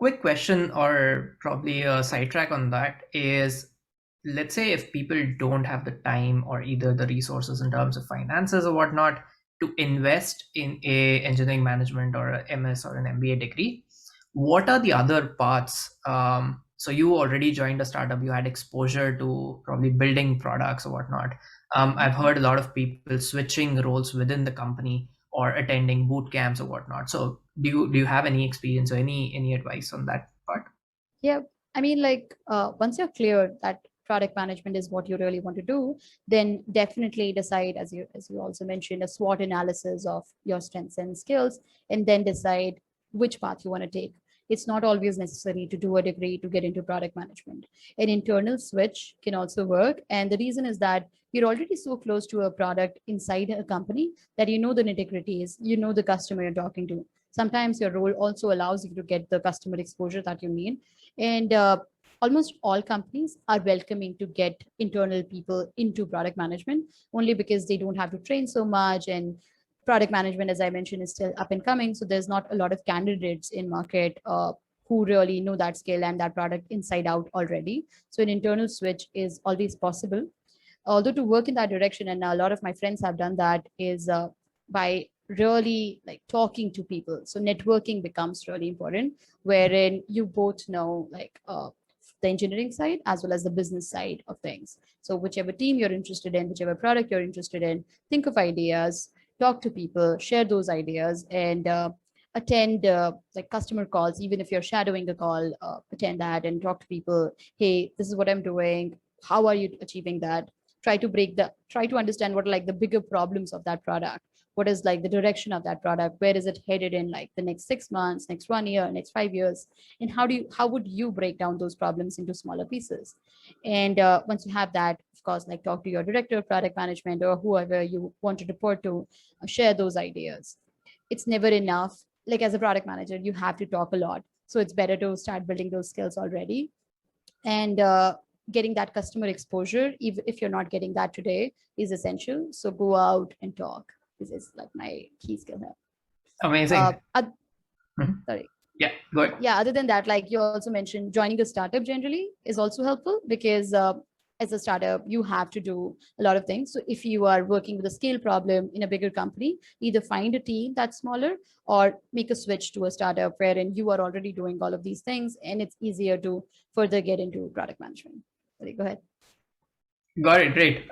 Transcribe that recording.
quick question, or probably a sidetrack on that is, let's say if people don't have the time or either the resources in terms of finances or whatnot to invest in a engineering management or a MS or an MBA degree, what are the other paths? So you already joined a startup, you had exposure to probably building products or whatnot. I've heard a lot of people switching roles within the company or attending boot camps or whatnot. So do you have any experience or any advice on that part? Yeah, I mean, like once you're clear that product management is what you really want to do, then definitely decide, as you also mentioned, a SWOT analysis of your strengths and skills, and then decide which path you want to take. It's not always necessary to do a degree to get into product management. An internal switch can also work, and the reason is that you're already so close to a product inside a company that you know the nitty-gritties, you know the customer you're talking to. Sometimes your role also allows you to get the customer exposure that you need, and almost all companies are welcoming to get internal people into product management only because they don't have to train so much. And product management, as I mentioned, is still up and coming. So there's not a lot of candidates in market who really know that skill and that product inside out already. So an internal switch is always possible. Although to work in that direction, and a lot of my friends have done that, is by really like talking to people. So networking becomes really important, wherein you both know like the engineering side as well as the business side of things. So whichever team you're interested in, whichever product you're interested in, think of ideas, talk to people, share those ideas, and attend like customer calls. Even if you're shadowing a call, attend that and talk to people. Hey, this is what I'm doing. How are you achieving that? Try to understand what are like the bigger problems of that product. What is like the direction of that product? Where is it headed in like the next 6 months, next 1 year, next 5 years? And how would you break down those problems into smaller pieces? And once you have that, of course, like talk to your director of product management or whoever you want to report to, share those ideas. It's never enough. Like as a product manager, you have to talk a lot. So it's better to start building those skills already. And getting that customer exposure, if you're not getting that today, is essential. So go out and talk. This is like my key skill here. Amazing. Mhm. Sorry. Yeah, good. Yeah, other than that, like you also mentioned, joining a startup generally is also helpful because as a startup, you have to do a lot of things. So if you are working with a scale problem in a bigger company, either find a team that's smaller or make a switch to a startup wherein you are already doing all of these things and it's easier to further get into product management. Sorry, go ahead. Got it. Great.